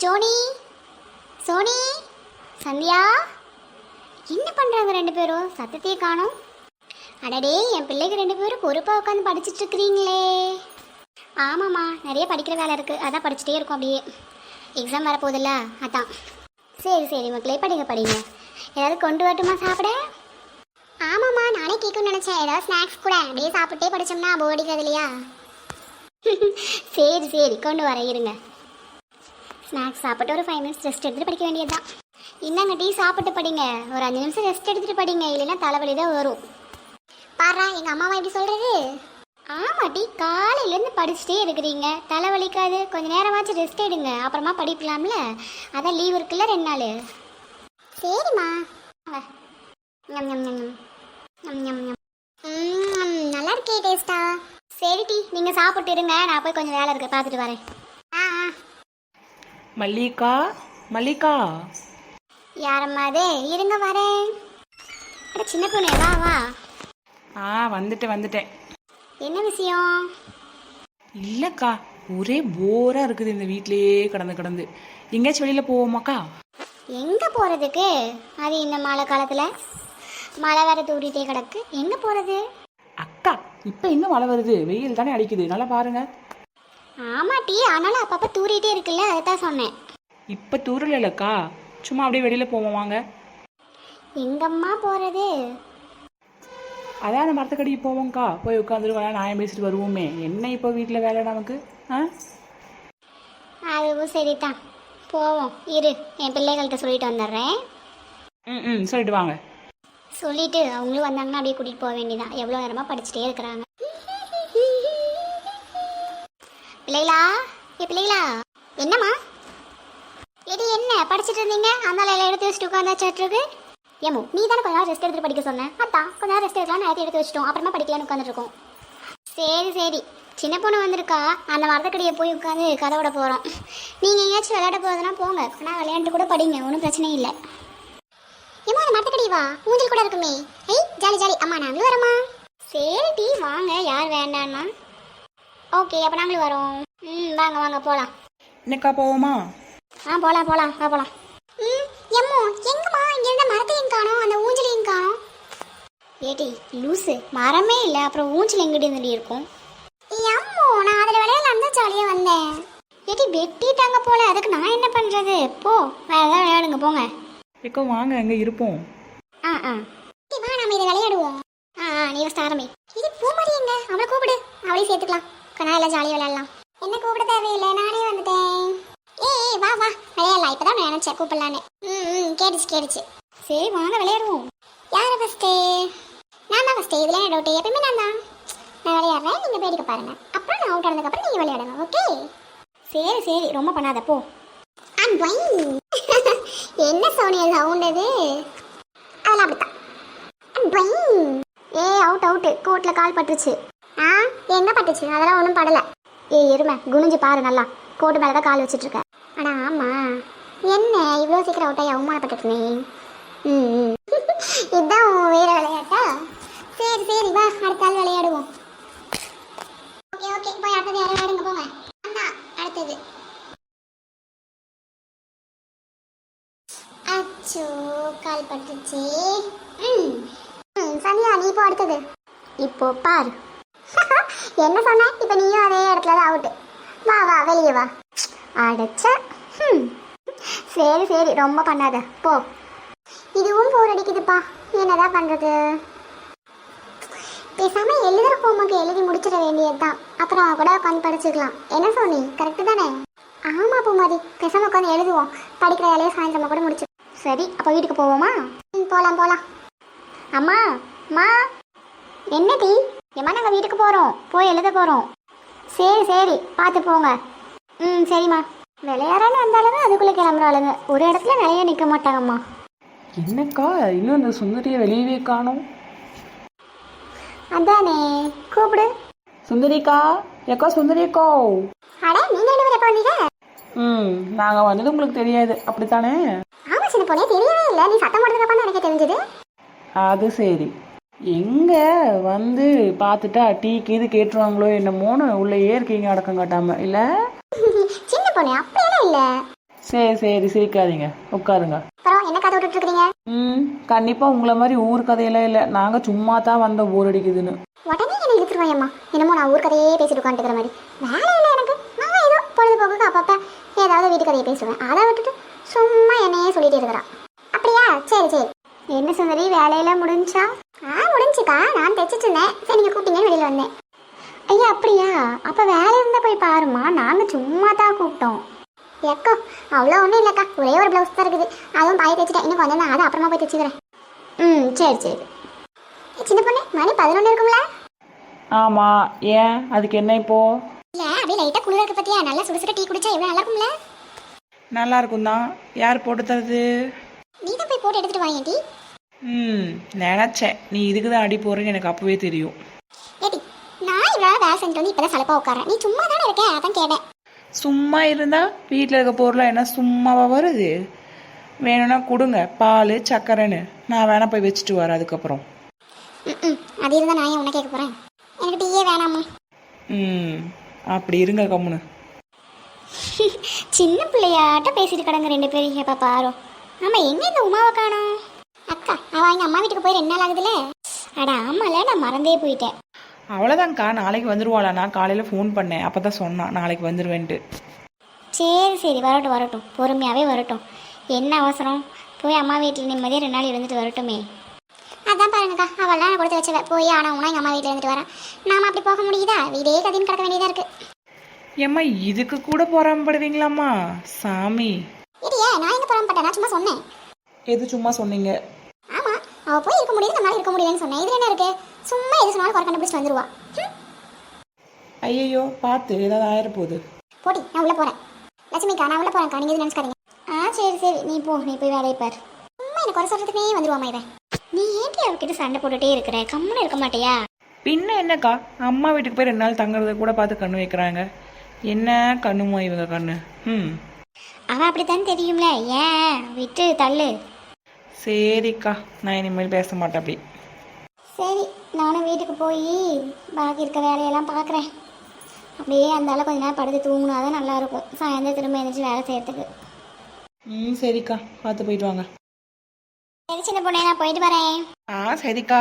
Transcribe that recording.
Sony, Sony, Sandhya, என்ன பண்ணுறாங்க ரெண்டு பேரும்? சத்தத்தையே காணோம். அடடே, என் பிள்ளைக்கு ரெண்டு பேரும் பொறுப்பாக உட்காந்து படிச்சுட்டு இருக்கிறீங்களே. ஆமாம்மா, நிறைய படிக்கிற வேலை இருக்குது, அதான் படிச்சுட்டே இருக்கும். அப்படியே எக்ஸாம் வரப்போதில்ல, அதான். சரி சரி மக்களே, படிங்க படிங்க. ஏதாவது கொண்டு வரட்டுமா சாப்பிட? ஆமாம்மா, நானே கேட்கணும்னு நினச்சேன். ஏதாவது ஸ்நாக்ஸ் கூட அப்படியே சாப்பிட்டே படித்தோம்னா போடிக்கிறது இல்லையா? சரி சரி, கொண்டு வரேன், இருங்க. ஸ்நாக்ஸ் சாப்பிட்டு ஒரு 5 மினிட்ஸ் ரெஸ்ட் எடுத்துகிட்டு படிக்க வேண்டியது தான். இந்தாங்க டீ, சாப்பிட்டு படிங்க. ஒரு 5 நிமிஷம் ரெஸ்ட் எடுத்துகிட்டு படிங்க, இல்லைன்னா தலைவலி தான் வரும். பாரா, எங்கள் அம்மாவா எப்படி சொல்கிறது? ஆமாம் டீ, காலையிலேருந்து படிச்சுட்டே இருக்கிறீங்க, தலைவலிக்காது? கொஞ்சம் நேரமாச்சும் ரெஸ்ட் எடுங்க, அப்புறமா படிக்கலாம்ல. அதான் லீவ் இருக்குல்ல 2 நாள். சரிம்மா. நல்லா இருக்கே டேஸ்டா. சரி டீ, நீங்கள் சாப்பிட்டு இருங்க, நான் போய் கொஞ்சம் வேலை இருக்கு பார்த்துட்டு வரேன். மல்லிகா, மல்லிகா. யாரம்மா அது? இருங்க வரேன். அட சின்ன பொண்ணு, வா வா. வந்துட்டேன். என்ன விஷயம்? இல்லைக்கா, ஒரே போராக இருக்குது இந்த வீட்டிலேயே கடந்து. எங்கேயாச்சும் வெளியில் போவோமாக்கா? எங்கே போகிறதுக்கு? அது இந்த மழை காலத்தில் மழை வேற தூரிட்டே கிடக்கு, எங்கே போகிறது? அக்கா, இப்போ எங்கே மழை வருது? வெயில் தானே அடிக்குது, நல்லா பாருங்க. ஆமாம் டீ, ஆனாலும் அப்பப்போ தூரிட்டே இருக்குல்ல, அதை தான் சொன்னேன். இப்போ தூரல இல்லைக்கா, சும்மா அப்படியே வெளியில் போவோம் வாங்க. எங்கம்மா போகிறது? அதான் அந்த மரத்துக்கடிக்கு போவோம்க்கா, போய் உட்காந்துட்டு நியாயம் பேசிட்டு வருவோமே. என்ன இப்போ வீட்டில் வேலை நமக்கு? அதுவும் சரிதான், போவோம். இரு, என் பிள்ளைகள்கிட்ட சொல்லிட்டு வந்துடுறேன். சொல்லிட்டு வாங்க. சொல்லிட்டு அவங்களும் வந்தாங்கன்னா அப்படியே கூட்டிகிட்டு போக வேண்டியதான். எவ்வளோ நேரமாக படிச்சுட்டே இருக்கிறாங்க. பிள்ளைகளா, பிள்ளைகளா, என்னம்மா? இது என்ன படிச்சுட்டு இருந்தீங்க, அதனால எல்லாம் எடுத்து வச்சுட்டு உட்காந்தாச்சாட்டுருக்கு. ஏமோ, நீ தானே கொஞ்ச நேரம் ரெஸ்ட் எடுத்துட்டு படிக்க சொன்னேன். அதான் கொஞ்ச நேரம் ரெஸ்ட் எடுக்கலாம், நேரத்தை எடுத்து வச்சிட்டோம், அப்புறமா படிக்கலான்னு உட்காந்துருக்கோம். சரி சரி, சின்ன பொண்ணு வந்திருக்கா, அந்த மரத்துக்கடியை போய் உட்காந்து கதவோட போகிறோம். நீங்கள் எங்கேயாச்சும் விளையாட போகிறதுனா போங்க, ஆனால் விளையாண்டு கூட படிங்க, ஒன்றும் பிரச்சனை இல்லை. ஏமா, அந்த மரத்துக்கடி வா, ஊஞ்சல் கூட இருக்குமே. Jolly jolly. அம்மா நாங்களும் வரோம்மா. சரி டீ, வாங்க, யார் வேண்டாம்மா? ஓகே, அப்போ நாங்களும் வரோம். வாங்க வாங்க போகலாம். என்னக்கா போவோமா? போகலாம் போகலாம், வா போகலாம். எம்மோ, எங்கம்மா இங்கே இருந்த மரத்தையும் காணோம், அந்த ஊஞ்சலையும் காணோம். ஏடி லூஸு, மரமே இல்லை, அப்புறம் ஊஞ்சல் எங்கிட்ட இருந்துட்டு இருக்கும்? எம்மோ, நான் அதில் விளையாடலாம் தான் ஜாலியாக வந்தேன். ஏடி வெட்டிட்டாங்க போல, அதுக்கு நான் என்ன பண்ணுறது? போ, வேறு ஏதாவது விளையாடுங்க போங்க. ஏக்கோ வாங்க, அங்கே இருப்போம். வா, நம்ம இதை விளையாடுவோம். நீ ஃபஸ்ட் ஆரம்பி. இது பூமாரி எங்க? அவளை கூப்பிடு, அவளையும் சேர்த்துக்கலாம், கொஞ்ச எல்லாம் ஜாலியாக விளையாடலாம். என்ன கூப்பிட தேவையில்லை, நானே வந்துட்டேன். ஏய் வா வா விளையாடலாம், இப்போதான் நான் நினச்சேன் கூப்பிடலான்னு. கேட்டுச்சு. சரி வாங்க விளையாடுவோம். யார் ஃபஸ்ட்டு? நான் தான் ஃபஸ்ட்டு. இதில் என்ன டவுட்டு? எப்பயுமே நான் விளையாடுறேன், நீங்கள் பேடிக்க பாருங்க. அப்புறம் நான் அவுட் ஆனதுக்கப்புறம் நீங்கள் விளையாடணும், ஓகே? சரி ரொம்ப பண்ணாத, போ. என்ன சோனியா சவுண்ட் அது? அதெல்லாம் அப்படித்தான். அவுட்டு, கோட்டில் கால் பட்டுருச்சு. எங்கே பட்டுச்சு? அதெல்லாம் ஒன்றும் படலை. எருமை, குனிஞ்சு பாரு நல்லா, கோட்டு மேலே தான் கால் வச்சுட்ருக்க. அடா ஆமாம், என்ன இவ்வளோ சீக்கிரம் அவுட்டாகி அவமானப்பட்டுருனே. இதுதான் வேற விளையாட்டா? சரி வா, அடுத்த ஆள் விளையாடுவோம். ஓகே, போய் அடுத்தது யாரும் விளையாடுங்க, போங்க. அடுத்தது. அச்சோ, கால் பட்டுச்சு. சந்தியா, நீ இப்போ அடுத்தது. இப்போ பாரு. என்ன சொன்ன? இப்போ நீயும் அதே இடத்துல தான் அவுட்டு. வா வெளியே வா. அடைச்ச. சரி ரொம்ப பண்ணாத, போ. இதுவும் போர் அடிக்குதுப்பா, என்னதான் பண்ணுறது? பேசாமல் எழுதுகிற ஹோம்ஒர்க் எழுதி முடிச்சிட வேண்டியது தான், அப்புறம் கூட உட்காந்து படிச்சுக்கலாம். என்ன சோனி, கரெக்டு தானே? ஆமாம் பூமாரி, பேசாமல் உட்காந்து எழுதுவோம், படிக்கிற வேலையை சாயந்தரமாக கூட முடிச்சு. சரி, அப்போ வீட்டுக்கு போவோமா? போகலாம். அம்மா, என்ன டீ? ஏம்மா, நாங்கள் வீட்டுக்கு போகிறோம், போய் எழுத போகிறோம். சரி பார்த்து போங்க. சரிம்மா. விளையாடன்னு வந்தாலுங்க அதுக்குள்ளே கிளம்புறாளுங்க, ஒரு இடத்துல நிறைய நிற்க மாட்டாங்கம்மா. என்னக்கா, இன்னும் அந்த சுந்தரியை வெளியவே காணோம்? அதானே, கூப்பிடு. சுந்தரிக்கா, சுந்தரிக்கோ. அட, நீங்க என்ன எப்போ வந்தீங்க? நாங்கள் வந்தது உங்களுக்கு தெரியாது, அப்படித்தானே? ஆமாம் சின்ன பொண்ணே, தெரியவே இல்லை, நீ சத்தம் போடுறதுக்கப்புறம் எனக்கு தெரிஞ்சது. அது சரி, எங்கே வந்து பார்த்துட்டா டீ கீது கேட்டுருவாங்களோ என்னமோன்னு உள்ளேயே இருக்கீங்க அடக்கம் காட்டாமல், இல்லை? சின்ன பொண்ணு அப்படியெல்லாம் இல்லை. சரி சரி சிரிக்காதீங்க, உட்காருங்க. அப்புறம் என்ன கதை விட்டுட்டு இருக்கிறீங்க? கண்டிப்பாக உங்களை மாதிரி ஊர் கதையெல்லாம் இல்லை, நாங்கள் சும்மா தான் வந்தோம் போர் அடிக்குதுன்னு. உடனே என்ன இழுத்துருவாயம்மா. என்னமோ நான் ஊர் கதையே பேசிட்டு உட்காந்துக்கிற மாதிரி. வேலை இல்லை எனக்கு. நான் ஏதோ பொழுதுபோக்குக்கு அப்பப்போ ஏதாவது வீட்டு கதையை பேசுவேன். அதை விட்டுட்டு சும்மா என்னையே சொல்லிட்டு இருக்கிறான். அப்படியா? சரி சரி. என்ன சுந்தரி, வேலையெல்லாம் முடிஞ்சா? முடிஞ்சுக்கா. நான் தைச்சிட்டு இருந்தேன். சரி நீங்கள் கூப்பிட்டீங்கன்னு வெளியில் வந்தேன். ஐயா அப்படியா? அப்போ வேலை இருந்தால் போய் பாருமா. நாங்கள் சும்மா தான் கூப்பிட்டோம். எக்கோ அவ்வளோ ஒன்றும் இல்லைக்கா, ஒரே ஒரு ப்ளவுஸ் தான் இருக்குது. அதுவும் பாய் தைச்சிட்டேன். இன்னும் கொஞ்சம் தான், அதை அப்புறமா போய் தைச்சிக்கிறேன். சரி சரி. சின்ன பொண்ணு, மணி 11 இருக்கும்ல? ஆமாம், ஏன் அதுக்கு என்ன இப்போ? இல்லை அப்படியே லைட்டாக குளிர் இருக்கு பற்றியா? நல்லா சுட சுட டீ குடிச்சா எவ்வளோ நல்லா இருக்கும்ல? நல்லா இருக்கும் தான். யார் போட்டு தருது? நீ தான் போய் போட்டு எடுத்துகிட்டு வாங்க டீ. நினச்சேன் நீ இதுக்கு தான் அடி போகிறேன்னு எனக்கு அப்போவே தெரியும். ஏடி, நான் இவ்வளோ வேலை செஞ்சுட்டு வந்து இப்போ தான் சலப்பாக உட்காரேன். நீ சும்மா தானே இருக்கேன், அதான் கேட்டேன். சும்மா இருந்தால் வீட்டில் இருக்க பொருளாக என்ன சும்மாவா வருது? வேணும்னா கொடுங்க, பால் சக்கரைன்னு. நான் வேணா போய் வச்சுட்டு வரேன் அதுக்கப்புறம். அது இருந்தால் நான் ஏன் உன்னை கேட்க போகிறேன்? எனக்கு டீயே வேணாமா. அப்படி இருங்க கம்முன்னு. சின்ன பிள்ளையாட்ட பேசிட்டு கிடங்க ரெண்டு பேரும். எப்போ பாரு. ஆமாம், எங்கே இந்த உமாவை காணோம்? அக்கா, அவள் எங்கள் அம்மா வீட்டுக்கு போய் 2 நாள் ஆகுதுல்ல. அட ஆமாம்ல, நான் மறந்தே போயிட்டேன். அவ்வளோதான்க்கா, நாளைக்கு வந்துடுவாளா? நான் காலையில் ஃபோன் பண்ணேன், அப்போ தான் சொன்னான் நாளைக்கு வந்துடுவேன்ட்டு. சரி சரி, வரட்டும் வரட்டும், பொறுமையாகவே வரட்டும். என்ன அவசரம்? போய் அம்மா வீட்டில் நிம்மதியாக 2 நாள் இருந்துட்டு வரட்டுமே. அதான் பாருங்கக்கா, அவள்லாம் நான் கொடுத்து வச்சவ. போய் ஆனால் உனா எங்கள் அம்மா வீட்டில் இருந்துட்டு வரேன். நாம அப்படி போக முடியுதா? வீடே கதின்னு கிடக்க வேண்டியதாக இருக்குது. ஏம்மா இதுக்கு கூட போராமப்படுவீங்களாம்மா சாமி? இல்லையே, நான் எங்கே போராமப்பட்டேன்? நான் சும்மா சொன்னேன். எது சும்மா சொன்னீங்க? ஆமாம், அவள் போய் இருக்க முடியுது, நம்மளால இருக்க முடியலன்னு சொன்னேன். இதில் என்ன இருக்குது? சும்மா எது சொன்னாலும் குறை கண்டுபிடிச்சிட்டு வந்துடுவா. ஐயோ பார்த்து ஏதாவது ஆயிரப்போகுது. போட்டி, நான் உள்ளே போகிறேன். லட்சுமிக்கா, நான் உள்ளே போகிறேன்க்கா, நீங்கள் எதுவும் நினச்சிக்காதீங்க. சரி சரி, நீ போ, நீ போய் வேலையை பார். சும்மா எனக்கு குறை சொல்கிறதுக்கே வந்துடுவாமா இவன். நீ ஏன்டி அவகிட்ட சண்டை போட்டுகிட்டே இருக்கிற? கம்முன்னு இருக்க மாட்டியா? பின்ன என்னக்கா, அம்மா வீட்டுக்கு போய் 2 நாள் தங்குறத கூட பார்த்து கண்ணு வைக்கிறாங்க. என்ன கண்ணுமோ இவங்க கண்ணு. அவன் அப்படித்தான் தெரியும்ல, ஏன் விட்டு தள்ளு. சரிக்கா, நான் இனிமேல் பேச மாட்டேன் அப்படி. சரி, நானும் வீட்டுக்கு போய் பாக்கி இருக்க வேலையெல்லாம் பார்க்குறேன். அப்படியே அந்த கொஞ்ச நேரம் படுத்து தூங்கினா தான் நல்லாயிருக்கும், சாயந்தரம் திரும்ப எழுந்திரிச்சு வேலை செய்யறதுக்கு. சரிக்கா, பார்த்து போயிட்டு வாங்க. சரி சின்ன பொண்ணே, நான் போயிட்டு வரேன். சரிக்கா.